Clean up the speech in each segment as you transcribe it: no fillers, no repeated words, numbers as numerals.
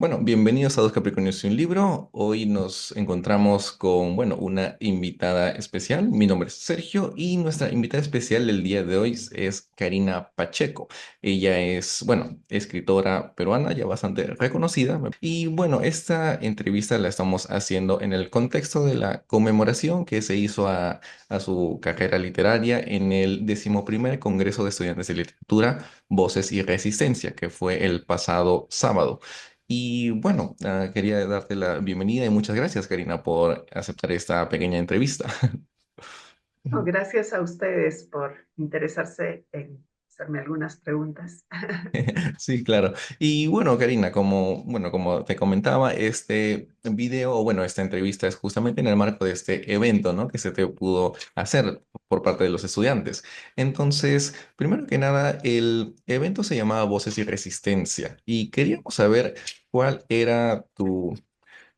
Bueno, bienvenidos a Dos Capricornios y un Libro. Hoy nos encontramos con, bueno, una invitada especial. Mi nombre es Sergio y nuestra invitada especial del día de hoy es Karina Pacheco. Ella es, bueno, escritora peruana ya bastante reconocida. Y bueno, esta entrevista la estamos haciendo en el contexto de la conmemoración que se hizo a su carrera literaria en el 11º Congreso de Estudiantes de Literatura, Voces y Resistencia, que fue el pasado sábado. Y bueno, quería darte la bienvenida y muchas gracias, Karina, por aceptar esta pequeña entrevista. No, gracias a ustedes por interesarse en hacerme algunas preguntas. Sí, claro. Y bueno, Karina, como te comentaba, este video, o bueno, esta entrevista es justamente en el marco de este evento, ¿no? Que se te pudo hacer por parte de los estudiantes. Entonces, primero que nada, el evento se llamaba Voces y Resistencia y queríamos saber cuál era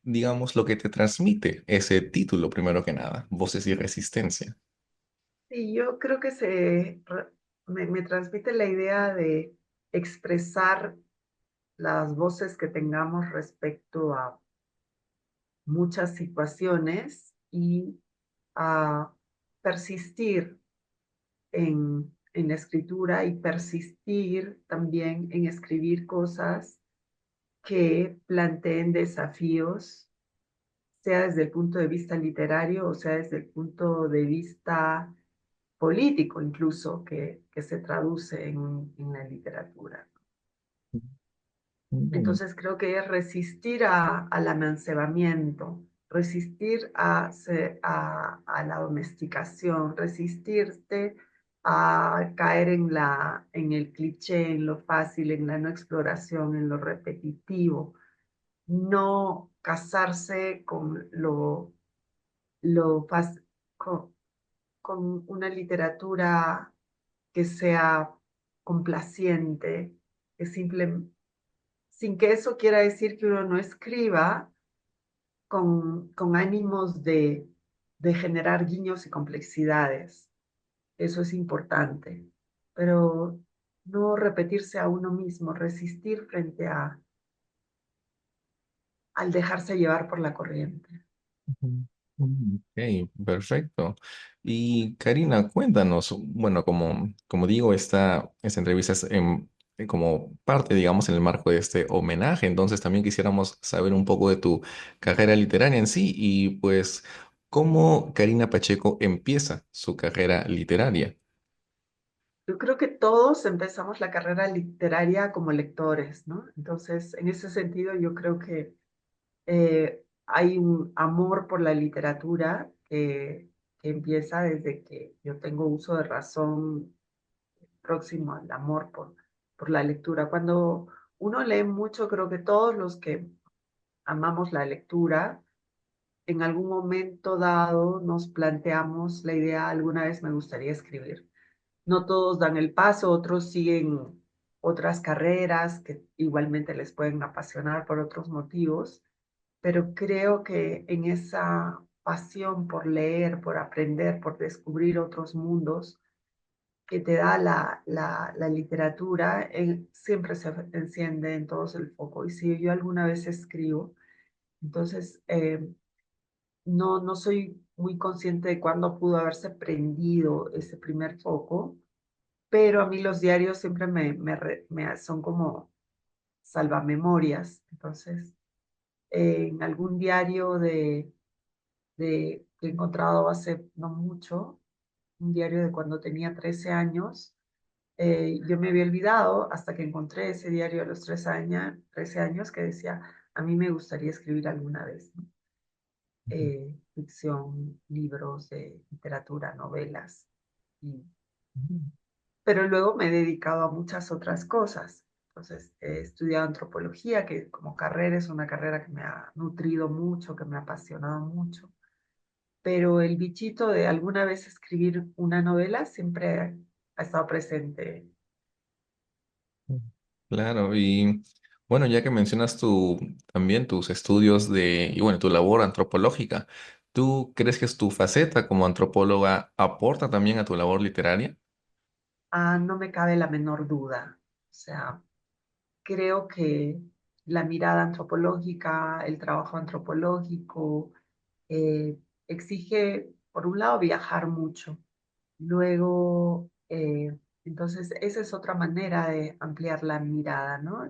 digamos, lo que te transmite ese título, primero que nada, Voces y Resistencia. Y yo creo que me transmite la idea de expresar las voces que tengamos respecto a muchas situaciones y a persistir en la escritura y persistir también en escribir cosas que planteen desafíos, sea desde el punto de vista literario o sea desde el punto de vista político incluso, que se traduce en la literatura. Mm, Entonces creo que es resistir al amancebamiento, resistir a la domesticación, resistirte a caer en el cliché, en lo fácil, en la no exploración, en lo repetitivo, no casarse con lo fácil, con una literatura que sea complaciente, que sin que eso quiera decir que uno no escriba con ánimos de generar guiños y complejidades. Eso es importante, pero no repetirse a uno mismo, resistir frente al dejarse llevar por la corriente. ujú, Ok, perfecto. Y Karina, cuéntanos, bueno, como digo, esta entrevista es como parte, digamos, en el marco de este homenaje, entonces también quisiéramos saber un poco de tu carrera literaria en sí y pues cómo Karina Pacheco empieza su carrera literaria. Yo creo que todos empezamos la carrera literaria como lectores, ¿no? Entonces, en ese sentido, yo creo que hay un amor por la literatura que empieza desde que yo tengo uso de razón, próximo al amor por la lectura. Cuando uno lee mucho, creo que todos los que amamos la lectura, en algún momento dado nos planteamos la idea, alguna vez me gustaría escribir. No todos dan el paso, otros siguen otras carreras que igualmente les pueden apasionar por otros motivos, pero creo que en esa pasión por leer, por aprender, por descubrir otros mundos que te da la literatura, siempre se enciende en todos el foco. Y si yo alguna vez escribo, entonces no soy muy consciente de cuándo pudo haberse prendido ese primer foco, pero a mí los diarios siempre son como salvamemorias. Entonces, en algún diario que he encontrado hace no mucho, un diario de cuando tenía 13 años, yo me había olvidado hasta que encontré ese diario a los 13 años que decía, a mí me gustaría escribir alguna vez, ¿no? Ficción, libros de literatura, novelas. Y, pero luego me he dedicado a muchas otras cosas. Entonces, he estudiado antropología, que como carrera es una carrera que me ha nutrido mucho, que me ha apasionado mucho. Pero el bichito de alguna vez escribir una novela siempre ha estado presente. Claro, y bueno, ya que mencionas también tus estudios y bueno, tu labor antropológica, ¿tú crees que tu faceta como antropóloga aporta también a tu labor literaria? No me cabe la menor duda. O sea, creo que la mirada antropológica, el trabajo antropológico, eh, exige, por un lado, viajar mucho. Luego, entonces, esa es otra manera de ampliar la mirada, ¿no?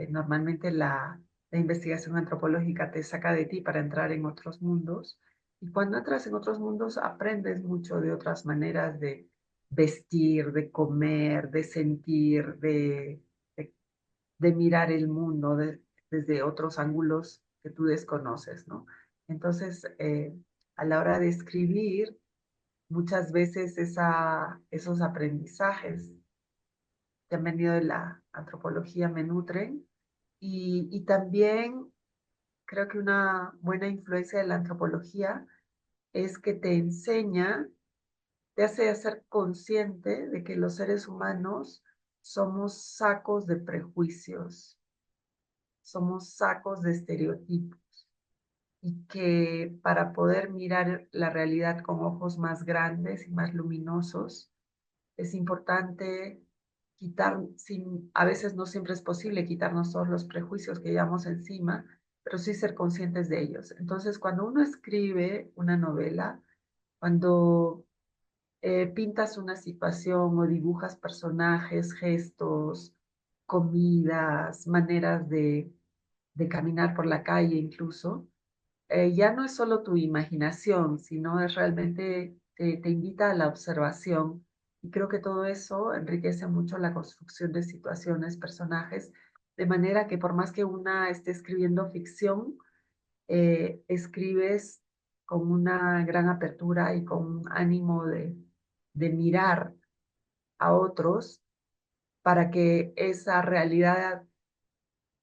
Normalmente la investigación antropológica te saca de ti para entrar en otros mundos. Y cuando entras en otros mundos, aprendes mucho de otras maneras de vestir, de comer, de sentir, de, de mirar el mundo desde otros ángulos que tú desconoces, ¿no? Entonces, a la hora de escribir, muchas veces esos aprendizajes que han venido de la antropología me nutren y también creo que una buena influencia de la antropología es que te enseña, te hace ser consciente de que los seres humanos somos sacos de prejuicios, somos sacos de estereotipos y que para poder mirar la realidad con ojos más grandes y más luminosos, es importante quitar, sin, a veces no siempre es posible quitarnos todos los prejuicios que llevamos encima, pero sí ser conscientes de ellos. Entonces, cuando uno escribe una novela, cuando pintas una situación o dibujas personajes, gestos, comidas, maneras de caminar por la calle incluso, ya no es solo tu imaginación, sino es realmente te invita a la observación. Y creo que todo eso enriquece mucho la construcción de situaciones, personajes, de manera que por más que una esté escribiendo ficción, escribes con una gran apertura y con un ánimo de mirar a otros para que esa realidad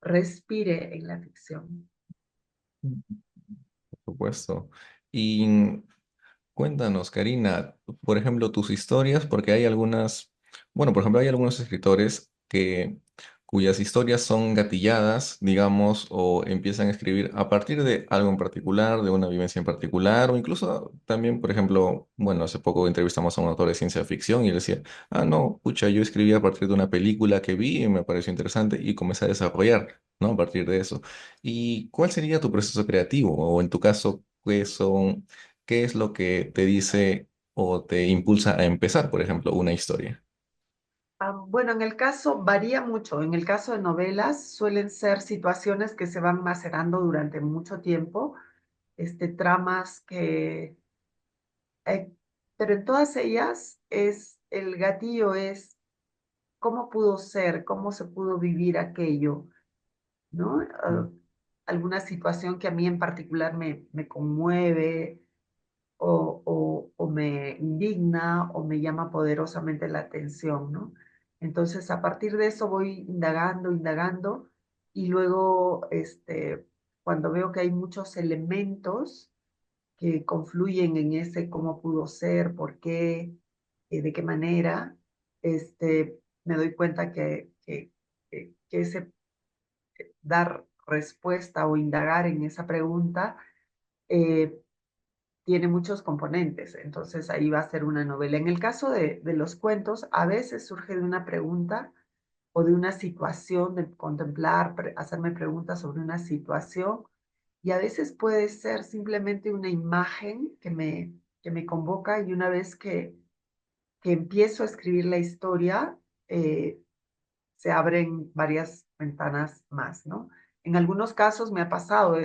respire en la ficción. Por supuesto. Y cuéntanos, Karina, por ejemplo, tus historias, porque hay algunas, bueno, por ejemplo, hay algunos escritores cuyas historias son gatilladas, digamos, o empiezan a escribir a partir de algo en particular, de una vivencia en particular, o incluso también, por ejemplo, bueno, hace poco entrevistamos a un autor de ciencia ficción y él decía, ah, no, pucha, yo escribí a partir de una película que vi y me pareció interesante y comencé a desarrollar, ¿no? A partir de eso. ¿Y cuál sería tu proceso creativo? O en tu caso, ¿qué son? ¿Qué es lo que te dice o te impulsa a empezar, por ejemplo, una historia? Bueno, en el caso varía mucho. En el caso de novelas suelen ser situaciones que se van macerando durante mucho tiempo, tramas eh, pero en todas ellas el gatillo es cómo pudo ser, cómo se pudo vivir aquello, ¿no? Alguna situación que a mí en particular me conmueve, o me indigna o me llama poderosamente la atención, ¿no? Entonces, a partir de eso voy indagando, indagando, y luego, cuando veo que hay muchos elementos que confluyen en ese cómo pudo ser, por qué, de qué manera, me doy cuenta que ese dar respuesta o indagar en esa pregunta eh, tiene muchos componentes, entonces ahí va a ser una novela. En el caso de los cuentos, a veces surge de una pregunta o de una situación, de contemplar, hacerme preguntas sobre una situación, y a veces puede ser simplemente una imagen que me convoca y una vez que empiezo a escribir la historia, eh, se abren varias ventanas más, ¿no? En algunos casos me ha pasado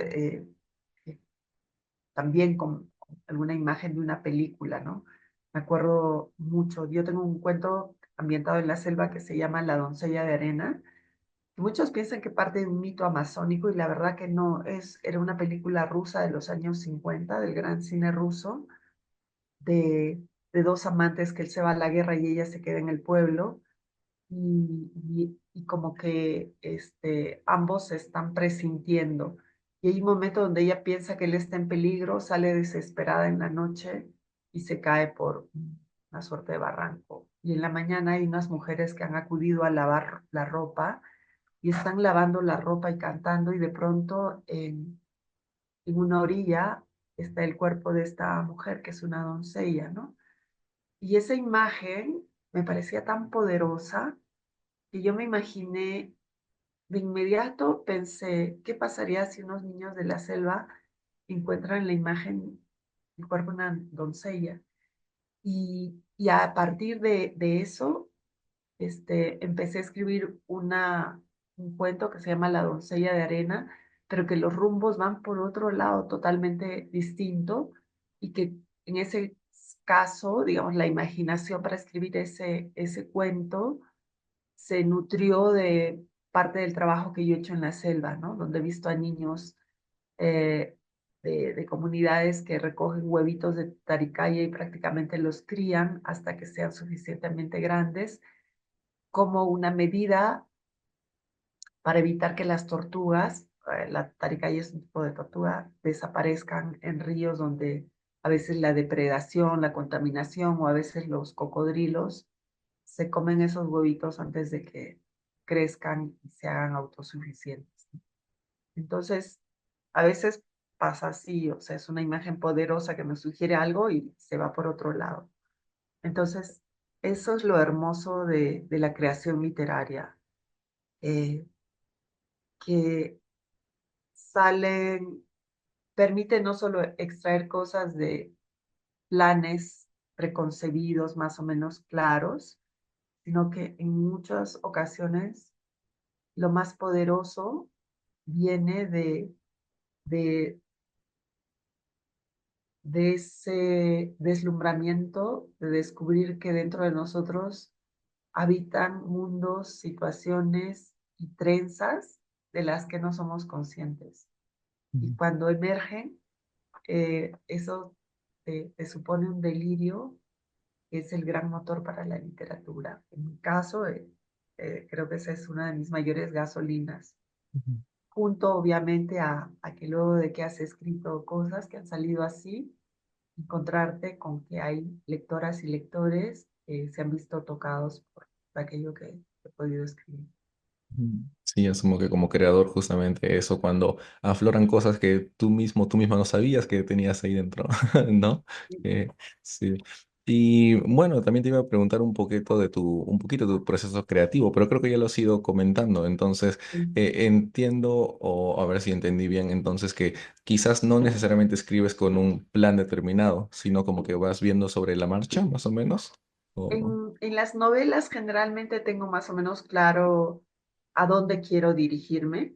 también con alguna imagen de una película, ¿no? Me acuerdo mucho, yo tengo un cuento ambientado en la selva que se llama La doncella de arena. Muchos piensan que parte de un mito amazónico y la verdad que no, era una película rusa de los años 50 del gran cine ruso, de dos amantes que él se va a la guerra y ella se queda en el pueblo y como que ambos se están presintiendo. Y hay un momento donde ella piensa que él está en peligro, sale desesperada en la noche y se cae por una suerte de barranco. Y en la mañana hay unas mujeres que han acudido a lavar la ropa y están lavando la ropa y cantando y de pronto en una orilla está el cuerpo de esta mujer que es una doncella, ¿no? Y esa imagen me parecía tan poderosa que yo me imaginé de inmediato pensé, ¿qué pasaría si unos niños de la selva encuentran la imagen, el cuerpo de una doncella? Y a partir de eso, empecé a escribir un cuento que se llama La doncella de arena, pero que los rumbos van por otro lado totalmente distinto y que en ese caso, digamos, la imaginación para escribir ese cuento se nutrió de parte del trabajo que yo he hecho en la selva, ¿no? Donde he visto a niños eh, de comunidades que recogen huevitos de taricaya y prácticamente los crían hasta que sean suficientemente grandes como una medida para evitar que las tortugas, la taricaya es un tipo de tortuga, desaparezcan en ríos donde a veces la depredación, la contaminación o a veces los cocodrilos se comen esos huevitos antes de que crezcan y se hagan autosuficientes. Entonces, a veces pasa así, o sea, es una imagen poderosa que me sugiere algo y se va por otro lado. Entonces, eso es lo hermoso de la creación literaria, eh, que salen, permite no solo extraer cosas de planes preconcebidos más o menos claros, sino que en muchas ocasiones lo más poderoso viene de, de ese deslumbramiento de descubrir que dentro de nosotros habitan mundos, situaciones y trenzas de las que no somos conscientes. Y Ujú. cuando emergen, eso te supone un delirio que es el gran motor para la literatura. En mi caso, creo que esa es una de mis mayores gasolinas, Ujú. junto obviamente a que luego de que has escrito cosas que han salido así, encontrarte con que hay lectoras y lectores que se han visto tocados por aquello que he podido escribir. Sí, asumo que como creador justamente eso, cuando afloran cosas que tú misma no sabías que tenías ahí dentro, ¿no? Eh, sí. Y bueno, también te iba a preguntar un poquito de tu proceso creativo, pero creo que ya lo has ido comentando. Entonces, entiendo, o a ver si entendí bien, entonces que quizás no necesariamente escribes con un plan determinado, sino como que vas viendo sobre la marcha, más o menos. O... En las novelas generalmente tengo más o menos claro a dónde quiero dirigirme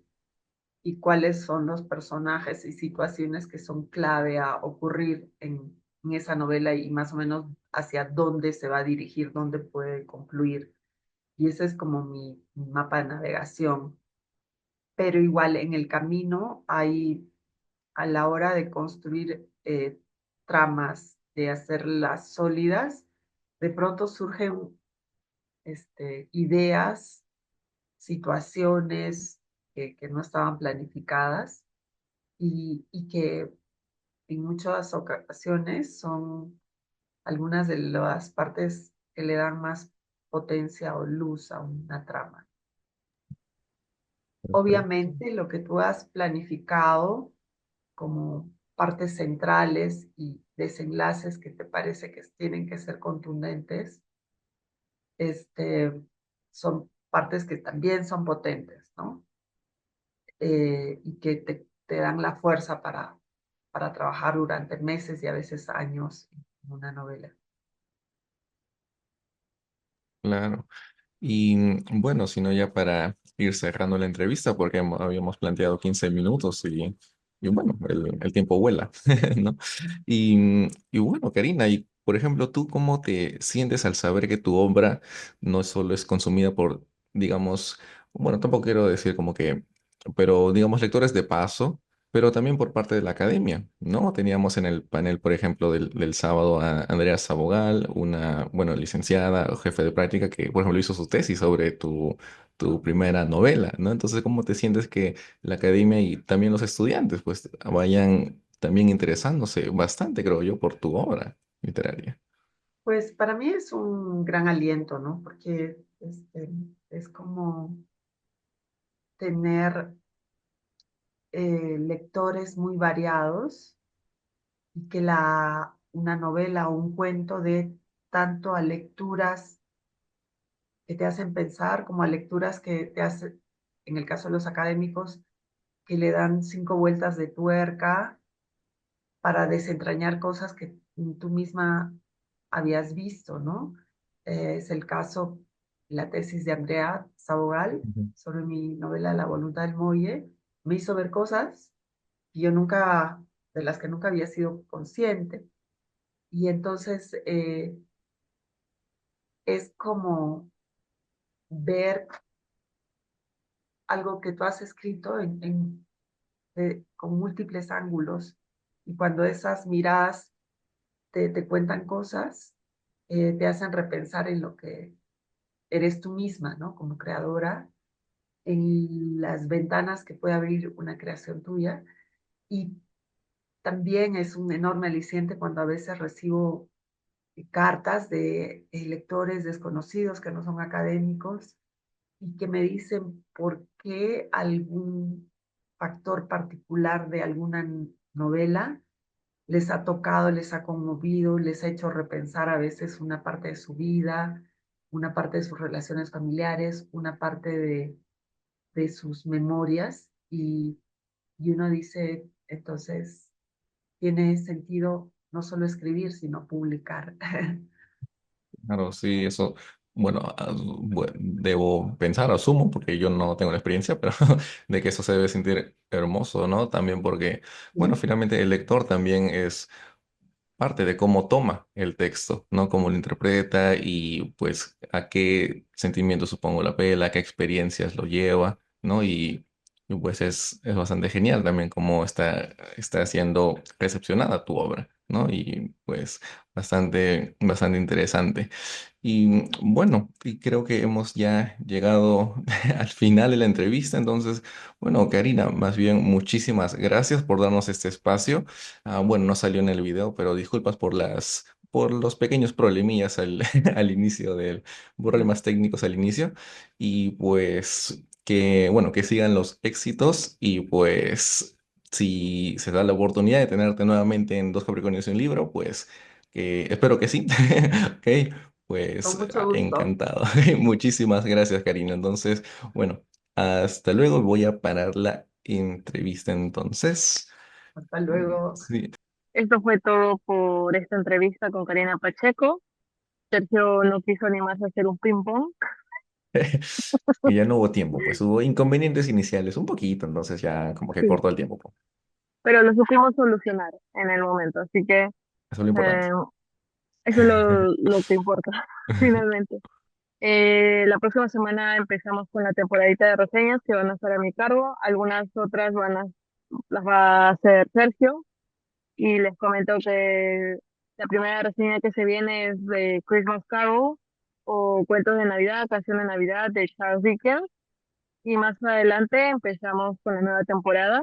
y cuáles son los personajes y situaciones que son clave a ocurrir en esa novela y más o menos hacia dónde se va a dirigir, dónde puede concluir. Y ese es como mi mapa de navegación. Pero igual en el camino hay, a la hora de construir tramas, de hacerlas sólidas, de pronto surgen ideas, situaciones que no estaban planificadas y que en muchas ocasiones son algunas de las partes que le dan más potencia o luz a una trama. Perfecto. Obviamente lo que tú has planificado como partes centrales y desenlaces que te parece que tienen que ser contundentes, este, son partes que también son potentes, ¿no? Y que te dan la fuerza para trabajar durante meses y a veces años en una novela. Claro. Y bueno, si no ya para ir cerrando la entrevista, porque habíamos planteado 15 minutos y bueno, el tiempo vuela, ¿no? Y bueno, Karina, y por ejemplo, ¿tú cómo te sientes al saber que tu obra no solo es consumida por, digamos, bueno, tampoco quiero decir como que, pero digamos, lectores de paso, pero también por parte de la academia, ¿no? Teníamos en el panel, por ejemplo, del sábado a Andrea Sabogal, una, bueno, licenciada o jefe de práctica que, por ejemplo, hizo su tesis sobre tu primera novela, ¿no? Entonces, ¿cómo te sientes que la academia y también los estudiantes, pues, vayan también interesándose bastante, creo yo, por tu obra literaria? Pues para mí es un gran aliento, ¿no? Porque es como tener lectores muy variados y que una novela o un cuento dé tanto a lecturas que te hacen pensar como a lecturas que te hacen en el caso de los académicos, que le dan 5 vueltas de tuerca para desentrañar cosas que tú misma habías visto, ¿no? Es el caso, la tesis de Andrea Sabogal Ujú. sobre mi novela La voluntad del muelle, me hizo ver cosas que yo nunca, de las que nunca había sido consciente. Y entonces es como ver algo que tú has escrito con múltiples ángulos. Y cuando esas miradas te cuentan cosas, te hacen repensar en lo que eres tú misma, ¿no? Como creadora, en las ventanas que puede abrir una creación tuya. Y también es un enorme aliciente cuando a veces recibo cartas de lectores desconocidos que no son académicos y que me dicen por qué algún factor particular de alguna novela les ha tocado, les ha conmovido, les ha hecho repensar a veces una parte de su vida, una parte de sus relaciones familiares, una parte de sus memorias y uno dice, entonces, tiene sentido no solo escribir, sino publicar. Claro, sí, eso, bueno, debo pensar, asumo, porque yo no tengo la experiencia, pero de que eso se debe sentir hermoso, ¿no? También porque, bueno, Sí, finalmente el lector también es parte de cómo toma el texto, ¿no? Cómo lo interpreta y pues a qué sentimientos supongo la pela, a qué experiencias lo lleva, ¿no? Y, pues es bastante genial también cómo está siendo recepcionada tu obra, ¿no? Y pues bastante interesante. Y bueno, y creo que hemos ya llegado al final de la entrevista. Entonces, bueno, Karina, más bien muchísimas gracias por darnos este espacio. Bueno, no salió en el video, pero disculpas por los pequeños problemillas al inicio problemas técnicos al inicio. Y pues bueno, que sigan los éxitos y pues si se da la oportunidad de tenerte nuevamente en Dos Capricornios y un libro, pues que espero que sí. Ok. con Pues mucho gusto. encantado. Muchísimas gracias, Karina. Entonces, bueno, hasta luego. Voy a parar la entrevista entonces. Hasta luego. Sí. Esto fue todo por esta entrevista con Karina Pacheco. Sergio no quiso animarse a hacer un ping-pong, Y ya no hubo tiempo, pues hubo inconvenientes iniciales, un poquito, entonces ya como que sí, cortó el tiempo, pues. pero lo supimos solucionar en el momento, así que Eso es lo importante. eh, eso es lo que importa, finalmente. La próxima semana empezamos con la temporadita de reseñas que van a estar a mi cargo, algunas otras las va a hacer Sergio, y les comento que la primera reseña que se viene es de Christmas Carol o Cuentos de Navidad, Canción de Navidad de Charles Dickens. Y más adelante empezamos con la nueva temporada.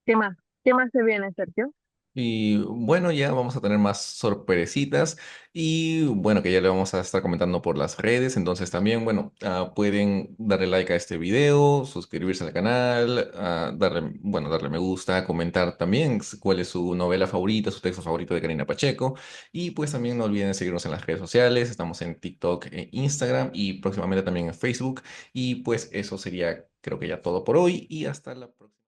¿Qué más? ¿Qué más se viene, Sergio? Y bueno, ya vamos a tener más sorpresitas y bueno, que ya le vamos a estar comentando por las redes, entonces también, bueno, pueden darle like a este video, suscribirse al canal, darle me gusta, comentar también cuál es su novela favorita, su texto favorito de Karina Pacheco y pues también no olviden seguirnos en las redes sociales, estamos en TikTok e Instagram y próximamente también en Facebook y pues eso sería creo que ya todo por hoy y hasta la próxima.